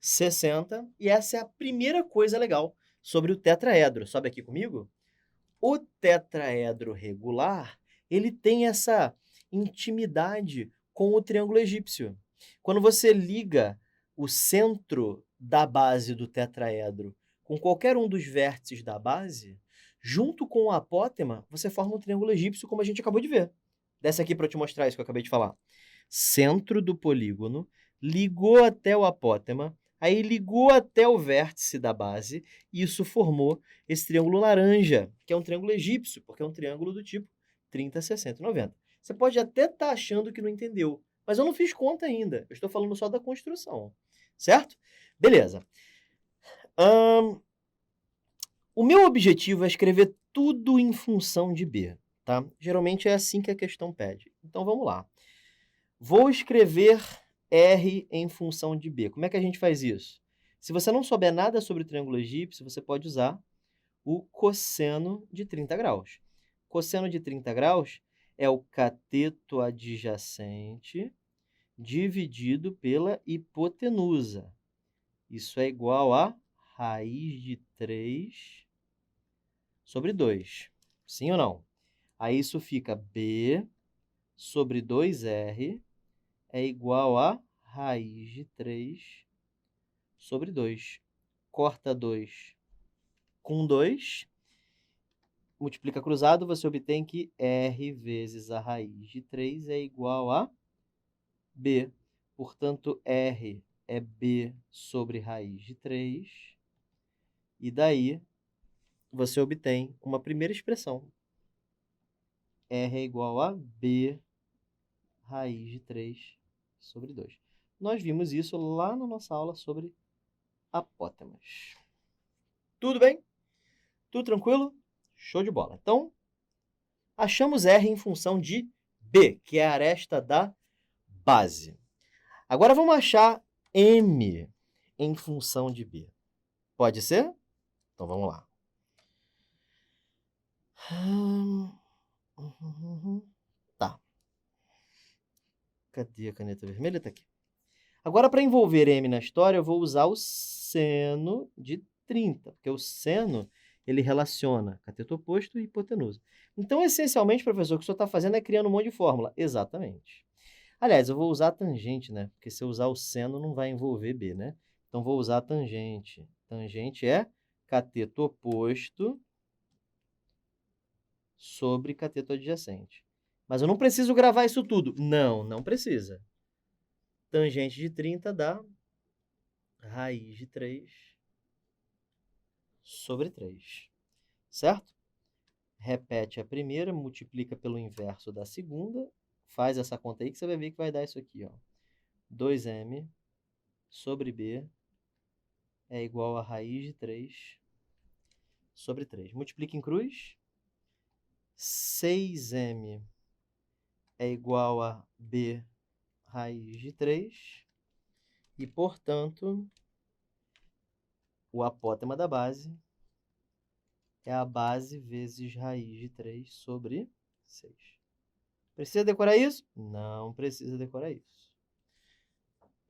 60, e essa é a primeira coisa legal sobre o tetraedro. Sobe aqui comigo? O tetraedro regular, ele tem essa intimidade com o triângulo egípcio. Quando você liga o centro da base do tetraedro com qualquer um dos vértices da base, junto com o apótema, você forma um triângulo egípcio, como a gente acabou de ver. Desce aqui para eu te mostrar isso que eu acabei de falar. Centro do polígono, ligou até o apótema, aí ligou até o vértice da base, e isso formou esse triângulo laranja, que é um triângulo egípcio, porque é um triângulo do tipo 30, 60 e 90. Você pode até estar achando que não entendeu, mas eu não fiz conta ainda. Eu estou falando só da construção, certo? Beleza. O meu objetivo é escrever tudo em função de B, tá? Geralmente é assim que a questão pede. Então, vamos lá. Vou escrever R em função de B. Como é que a gente faz isso? Se você não souber nada sobre o triângulo egípcio, você pode usar o cosseno de 30 graus. Cosseno de 30 graus é o cateto adjacente dividido pela hipotenusa. Isso é igual a raiz de 3 sobre 2. Sim ou não? Aí isso fica B sobre 2R é igual a raiz de 3 sobre 2. Corta 2 com 2. Multiplica cruzado, você obtém que R vezes a raiz de 3 é igual a B. Portanto, R é B sobre raiz de 3. E daí, você obtém uma primeira expressão. R é igual a B raiz de 3 sobre 2. Nós vimos isso lá na nossa aula sobre apótemas. Tudo bem? Tudo tranquilo? Show de bola. Então, achamos R em função de B, que é a aresta da base. Agora vamos achar M em função de B. Pode ser? Então vamos lá. Tá. Cadê a caneta vermelha? Tá aqui. Agora, para envolver M na história, eu vou usar o seno de 30, porque o seno ele relaciona cateto oposto e hipotenusa. Então, essencialmente, professor, o que o senhor está fazendo é criando um monte de fórmula. Exatamente. Aliás, eu vou usar a tangente, né? Porque se eu usar o seno, não vai envolver B, né? Então, vou usar a tangente. Tangente é cateto oposto sobre cateto adjacente. Mas eu não preciso gravar isso tudo. Não, não precisa. Tangente de 30 dá raiz de 3 sobre 3. Certo? Repete a primeira, multiplica pelo inverso da segunda. Faz essa conta aí que você vai ver que vai dar isso aqui, ó. 2m sobre b é igual a raiz de 3 sobre 3. Multiplica em cruz. 6m é igual a b raiz de 3. E, portanto, o apótema da base é a base vezes raiz de 3 sobre 6. Precisa decorar isso? Não precisa decorar isso.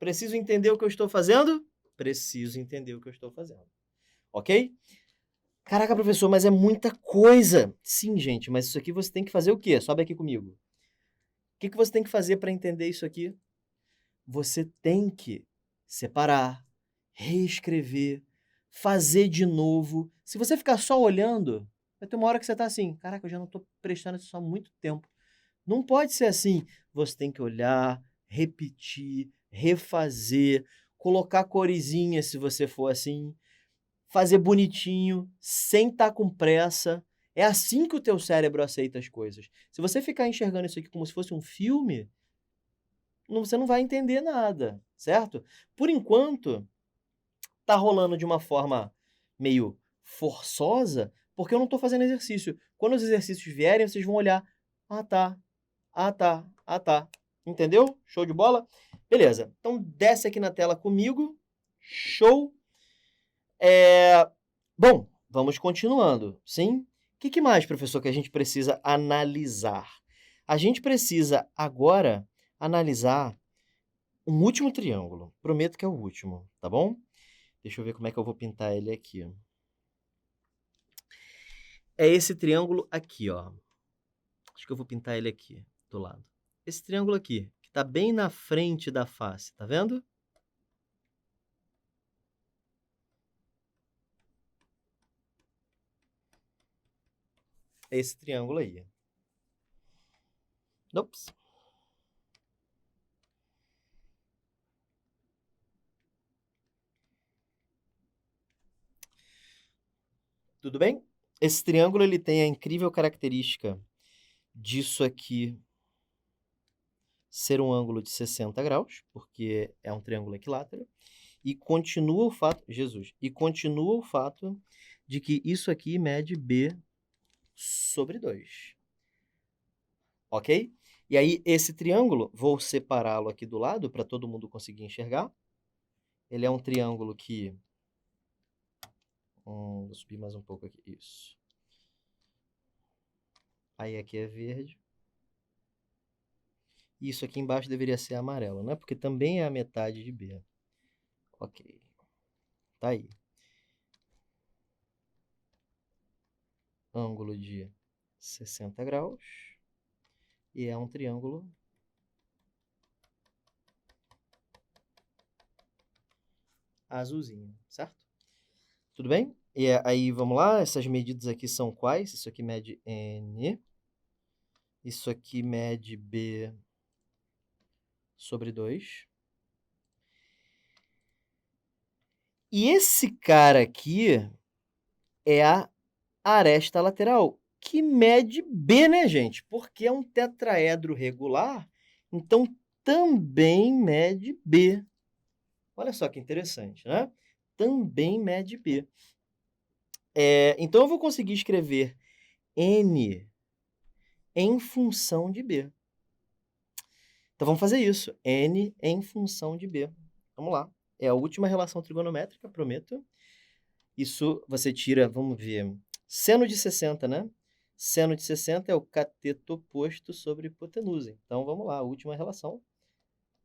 Preciso entender o que eu estou fazendo? Preciso entender o que eu estou fazendo. Ok? Caraca, professor, mas é muita coisa. Sim, gente, mas isso aqui você tem que fazer o quê? Sobe aqui comigo. O que que você tem que fazer para entender isso aqui? Você tem que separar, reescrever, fazer de novo. Se você ficar só olhando, vai ter uma hora que você está assim, caraca, eu já não estou prestando atenção há muito tempo. Não pode ser assim. Você tem que olhar, repetir, refazer, colocar coresinha se você for assim, fazer bonitinho, sem estar com pressa. É assim que o teu cérebro aceita as coisas. Se você ficar enxergando isso aqui como se fosse um filme, você não vai entender nada, certo? Por enquanto, tá rolando de uma forma meio forçosa, porque eu não tô fazendo exercício. Quando os exercícios vierem, vocês vão olhar, ah tá, ah tá, ah tá. Entendeu? Show de bola? Beleza. Então desce aqui na tela comigo. Show. Bom, vamos continuando, sim? O que mais, professor, que a gente precisa analisar? A gente precisa agora analisar um último triângulo. Prometo que é o último, tá bom? Deixa eu ver como é que eu vou pintar ele aqui. É esse triângulo aqui, ó. Acho que eu vou pintar ele aqui, do lado. Esse triângulo aqui, que tá bem na frente da face, tá vendo? É esse triângulo aí. Ops. Tudo bem? Esse triângulo ele tem a incrível característica disso aqui ser um ângulo de 60 graus, porque é um triângulo equilátero, e continua o fato, Jesus, e continua o fato de que isso aqui mede B sobre 2. Ok? E aí, esse triângulo, vou separá-lo aqui do lado para todo mundo conseguir enxergar. Ele é um triângulo que... vou subir mais um pouco aqui. Isso. Aí aqui é verde. Isso aqui embaixo deveria ser amarelo, né? Porque também é a metade de B. Ok. Tá aí. Ângulo de 60 graus. E é um triângulo azulzinho, certo? Tudo bem? E aí, vamos lá. Essas medidas aqui são quais? Isso aqui mede N. Isso aqui mede B sobre 2. E esse cara aqui é a aresta lateral, que mede B, né, gente? Porque é um tetraedro regular, então também mede B. Olha só que interessante, né? Também mede B. Então eu vou conseguir escrever N em função de B. Então vamos fazer isso. N em função de B. Vamos lá. É a última relação trigonométrica, prometo. Isso você tira, vamos ver, seno de 60, né? Seno de 60 é o cateto oposto sobre hipotenusa. Então vamos lá, a última relação.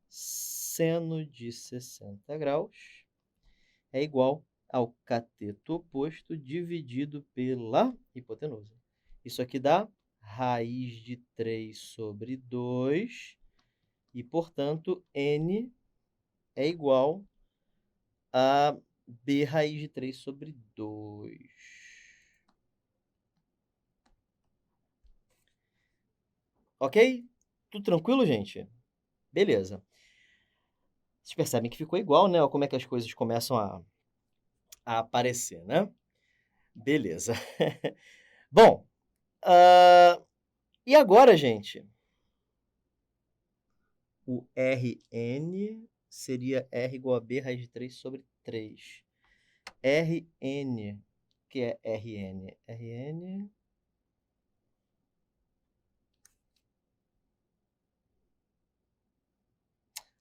Seno de 60 graus é igual ao cateto oposto dividido pela hipotenusa. Isso aqui dá raiz de 3 sobre 2 e, portanto, N é igual a B raiz de 3 sobre 2. Ok? Tudo tranquilo, gente? Beleza. Vocês percebem que ficou igual, né? Olha como é que as coisas começam a aparecer, né? Beleza. Bom, e agora, gente? O Rn seria R igual a B raiz de 3 sobre 3. Rn, que é Rn? Rn...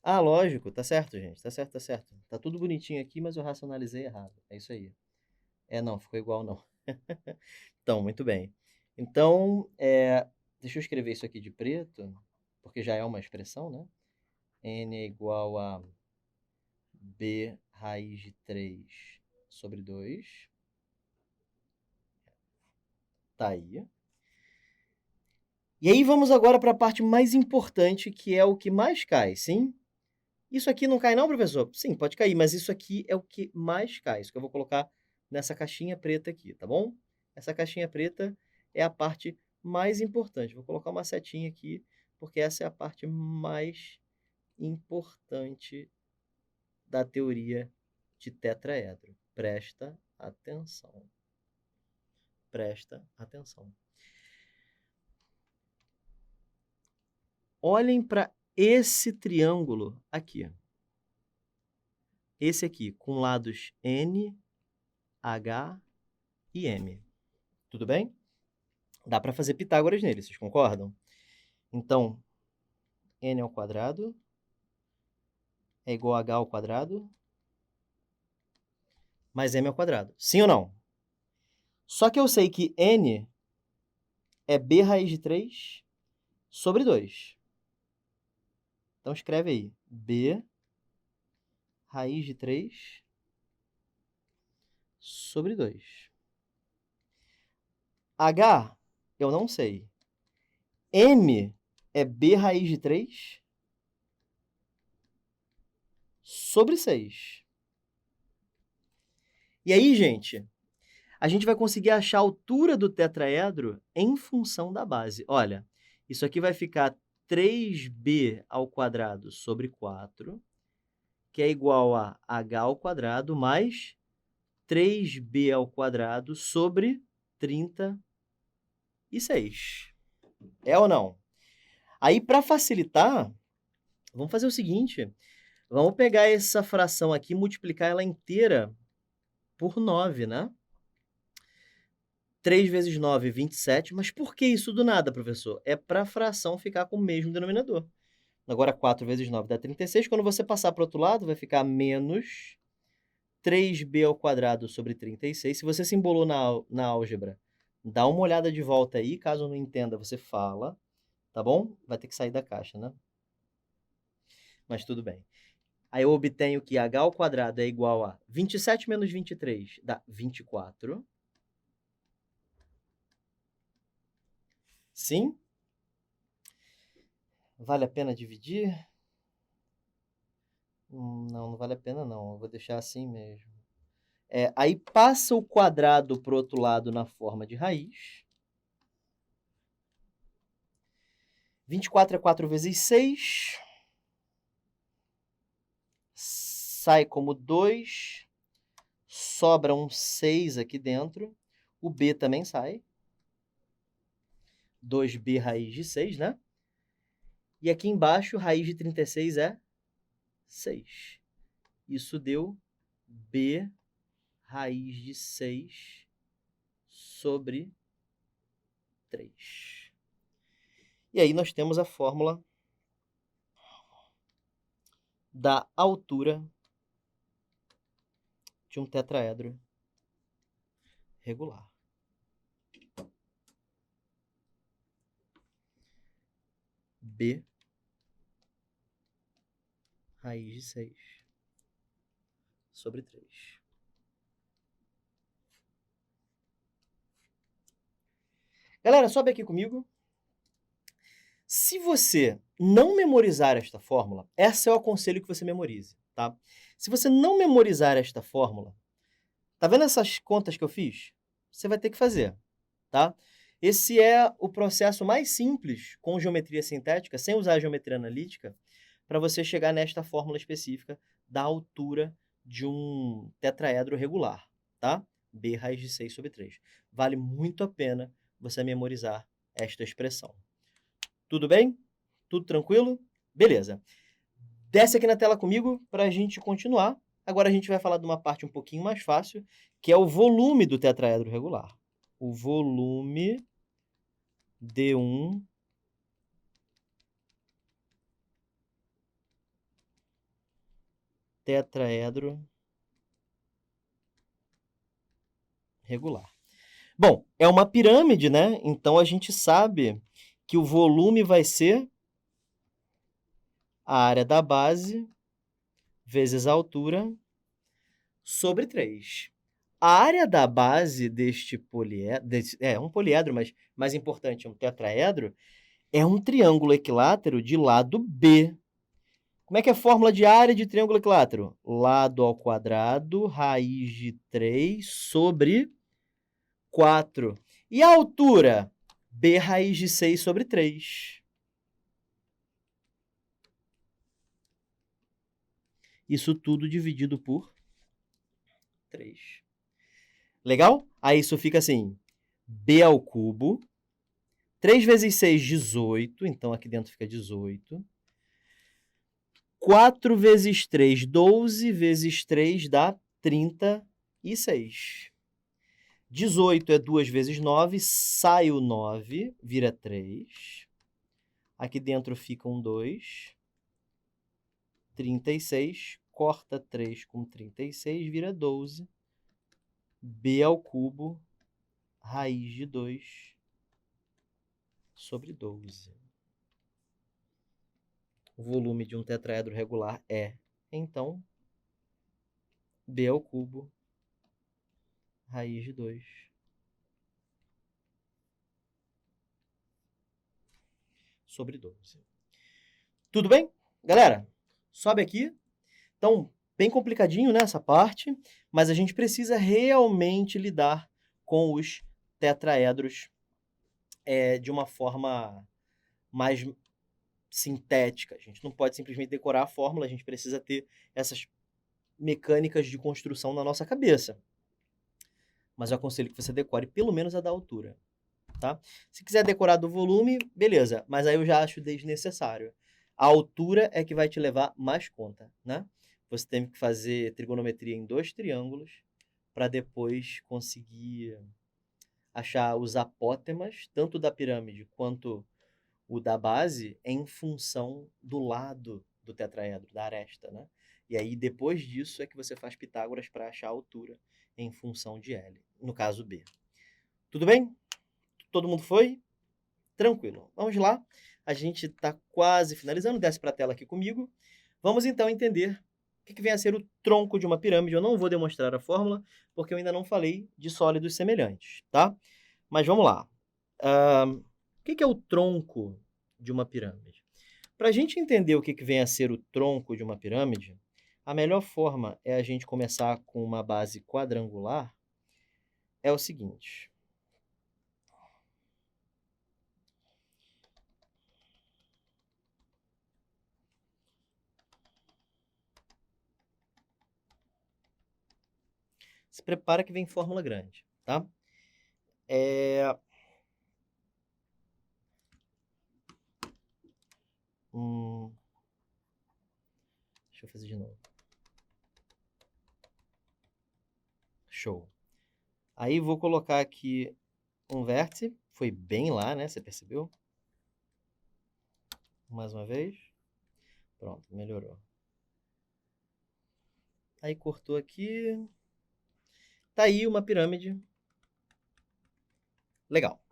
Ah, lógico, tá certo, gente. Tá certo, tá certo. Tá tudo bonitinho aqui, mas eu racionalizei errado. É isso aí. Não, ficou igual não. Então, muito bem. Então, deixa eu escrever isso aqui de preto, porque já é uma expressão, né? N é igual a B raiz de 3 sobre 2. Tá aí. E aí vamos agora para a parte mais importante, que é o que mais cai, sim? Isso aqui não cai não, professor? Sim, pode cair, mas isso aqui é o que mais cai. Isso que eu vou colocar nessa caixinha preta aqui, tá bom? Essa caixinha preta é a parte mais importante. Vou colocar uma setinha aqui, porque essa é a parte mais importante da teoria de tetraedro. Presta atenção. Presta atenção. Olhem para esse triângulo aqui. Esse aqui, com lados N, H e M. Tudo bem? Dá para fazer Pitágoras nele, vocês concordam? Então, N ao quadrado é igual a H ao quadrado mais M ao quadrado. Sim ou não? Só que eu sei que N é B raiz de 3 sobre 2. Então, escreve aí. B raiz de 3 sobre 2. H, eu não sei. M é B raiz de 3 sobre 6. E aí, gente, a gente vai conseguir achar a altura do tetraedro em função da base. Olha, isso aqui vai ficar 3b ao quadrado sobre 4, que é igual a h ao quadrado mais 3b ao quadrado sobre 36. É ou não? Aí, para facilitar, vamos fazer o seguinte. Vamos pegar essa fração aqui e multiplicar ela inteira por 9, né? 3 vezes 9, 27. Mas por que isso do nada, professor? É para a fração ficar com o mesmo denominador. Agora, 4 vezes 9 dá 36. Quando você passar para o outro lado, vai ficar menos 3b ao quadrado sobre 36. Se você se embolou na álgebra, dá uma olhada de volta aí. Caso não entenda, você fala. Tá bom? Vai ter que sair da caixa, né? Mas tudo bem. Aí eu obtenho que h ao quadrado é igual a 27 menos 23 dá 24. Sim? Vale a pena dividir? Não vale a pena não. Eu vou deixar assim mesmo. Aí passa o quadrado para o outro lado na forma de raiz. 24 é 4 vezes 6. Sai como 2. Sobra um 6 aqui dentro. O b também sai. 2b raiz de 6, né? E aqui embaixo, raiz de 36 é 6. Isso deu b raiz de 6 sobre 3. E aí nós temos a fórmula da altura de um tetraedro regular. B raiz de 6 sobre 3. Galera, sobe aqui comigo. Se você não memorizar esta fórmula, esse é o aconselho que você memorize, tá? Se você não memorizar esta fórmula, tá vendo essas contas que eu fiz? Você vai ter que fazer, tá? Esse é o processo mais simples com geometria sintética, sem usar a geometria analítica, para você chegar nesta fórmula específica da altura de um tetraedro regular, tá? B raiz de 6 sobre 3. Vale muito a pena você memorizar esta expressão. Tudo bem? Tudo tranquilo? Beleza. Desce aqui na tela comigo para a gente continuar. Agora a gente vai falar de uma parte um pouquinho mais fácil, que é o volume do tetraedro regular. O volume de um tetraedro regular. Bom, é uma pirâmide, né? Então a gente sabe que o volume vai ser a área da base vezes a altura sobre 3. A área da base deste poliedro, um poliedro, mas mais importante, um tetraedro, é um triângulo equilátero de lado B. Como é que é a fórmula de área de triângulo equilátero? Lado ao quadrado, raiz de 3 sobre 4. E a altura? B raiz de 6 sobre 3. Isso tudo dividido por 3. Legal? Aí isso fica assim, B ao cubo, 3 vezes 6, 18, então aqui dentro fica 18. 4 vezes 3, 12, vezes 3 dá 36. 18 é 2 vezes 9, sai o 9, vira 3. Aqui dentro fica um 2. 36, corta 3 com 36, vira 12. B ao cubo, raiz de 2 sobre 12. O volume de um tetraedro regular é, então, B ao cubo, raiz de 2 sobre 12. Tudo bem? Galera, sobe aqui. Então, bem complicadinho, né, essa parte, mas a gente precisa realmente lidar com os tetraedros de uma forma mais sintética. A gente não pode simplesmente decorar a fórmula, a gente precisa ter essas mecânicas de construção na nossa cabeça. Mas eu aconselho que você decore pelo menos a da altura, tá? Se quiser decorar do volume, beleza, mas aí eu já acho desnecessário. A altura é que vai te levar mais conta, né? Você tem que fazer trigonometria em 2 triângulos para depois conseguir achar os apótemas, tanto da pirâmide quanto o da base, em função do lado do tetraedro, da aresta, né? E aí, depois disso, é que você faz Pitágoras para achar a altura em função de L, no caso B. Tudo bem? Todo mundo foi? Tranquilo. Vamos lá. A gente está quase finalizando. Desce para a tela aqui comigo. Vamos, então, entender o que vem a ser o tronco de uma pirâmide. Eu não vou demonstrar a fórmula, porque eu ainda não falei de sólidos semelhantes, tá? Mas vamos lá. O que é o tronco de uma pirâmide? Para a gente entender o que vem a ser o tronco de uma pirâmide, a melhor forma é a gente começar com uma base quadrangular. É o seguinte. Se prepara que vem fórmula grande, tá? Deixa eu fazer de novo. Show. Aí vou colocar aqui um vértice. Foi bem lá, né? Você percebeu? Mais uma vez. Pronto, melhorou. Aí cortou aqui. Tá aí uma pirâmide. Legal.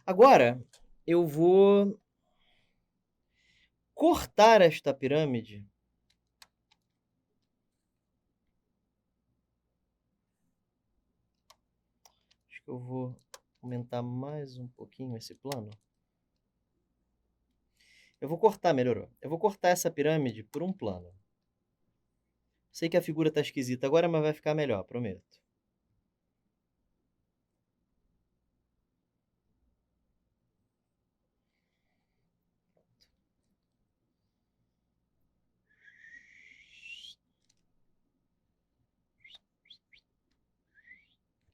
Agora, eu vou cortar esta pirâmide. Acho que eu vou aumentar mais um pouquinho esse plano. Eu vou cortar, melhorou. Eu vou cortar essa pirâmide por um plano. Sei que a figura tá esquisita agora, mas vai ficar melhor, prometo.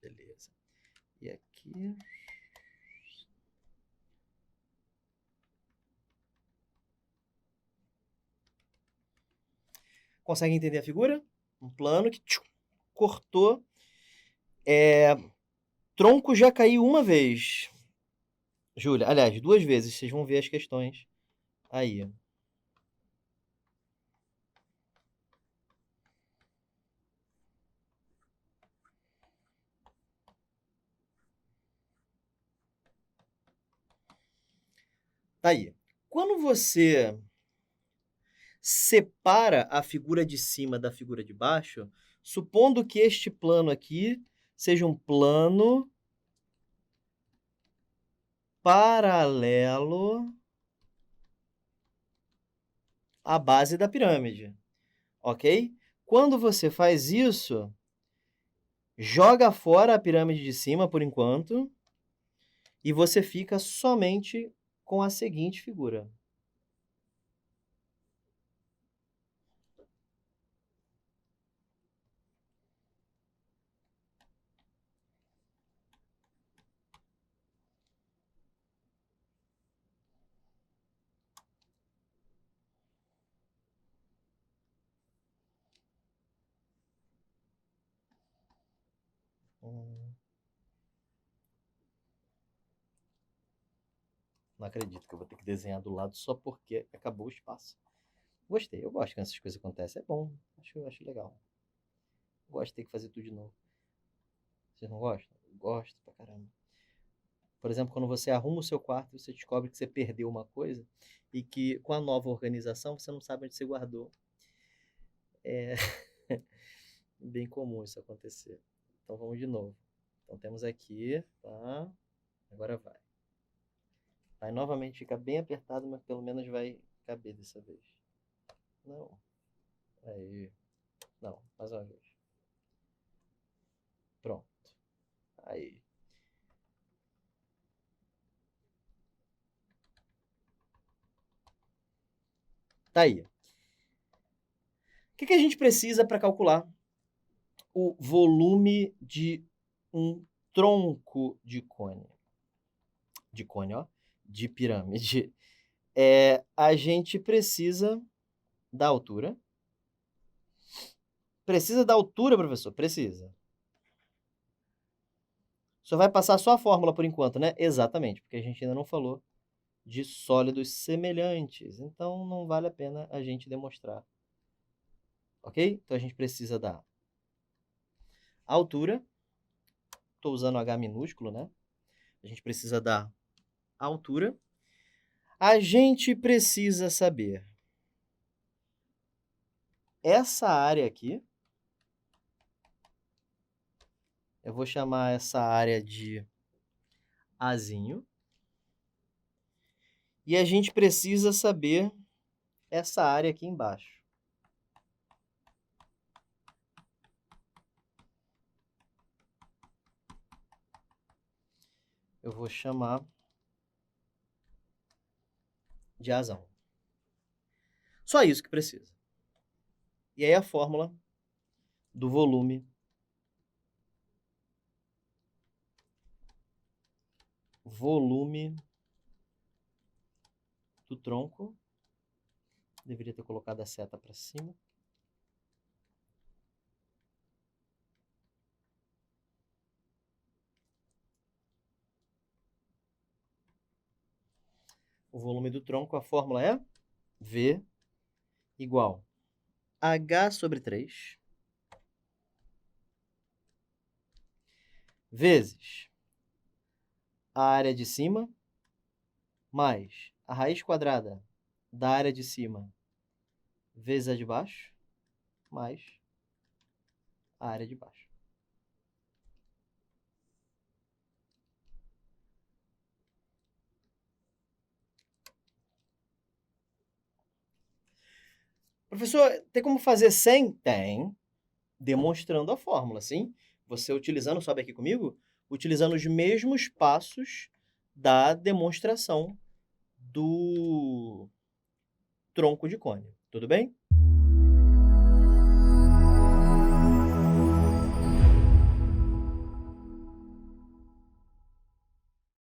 Beleza. E aqui... Consegue entender a figura? Um plano que cortou. Tronco já caiu uma vez. Júlia, aliás, 2 vezes. Vocês vão ver as questões aí. Tá aí. Quando você separa a figura de cima da figura de baixo, Supondo que este plano aqui seja um plano paralelo à base da pirâmide, ok? Quando você faz isso, joga fora a pirâmide de cima por enquanto e você fica somente com a seguinte figura. Não acredito que eu vou ter que desenhar do lado só porque acabou o espaço. Gostei, eu gosto quando essas coisas acontecem. É bom, acho legal. Gosto de ter que fazer tudo de novo. Vocês não gostam? Eu gosto pra caramba. Por exemplo, quando você arruma o seu quarto, você descobre que você perdeu uma coisa e que com a nova organização você não sabe onde você guardou. É bem comum isso acontecer. Então vamos de novo. Então temos aqui, tá? Agora vai. Vai novamente ficar bem apertado, mas pelo menos vai caber dessa vez. Não. Aí. Não, mais uma vez. Pronto. Aí. Tá aí. O que a gente precisa para calcular o volume de um tronco de cone? De cone, ó. De pirâmide. A gente precisa da altura. Precisa da altura, professor? Precisa. Só vai passar só a fórmula por enquanto, né? Exatamente, porque a gente ainda não falou de sólidos semelhantes. Então, não vale a pena a gente demonstrar. Ok? Então, a gente precisa da altura. Estou usando H minúsculo, né? A gente precisa da altura. A gente precisa saber essa área aqui. Eu vou chamar essa área de Azinho. E a gente precisa saber essa área aqui embaixo. Eu vou chamar de Azão. Só isso que precisa. E aí a fórmula do volume do tronco. Deveria ter colocado a seta para cima. O volume do tronco, a fórmula é V igual H sobre 3 vezes a área de cima mais a raiz quadrada da área de cima vezes a de baixo mais a área de baixo. Professor, tem como fazer sem? Tem, demonstrando a fórmula, sim. Você utilizando, sobe aqui comigo, utilizando os mesmos passos da demonstração do tronco de cone. Tudo bem?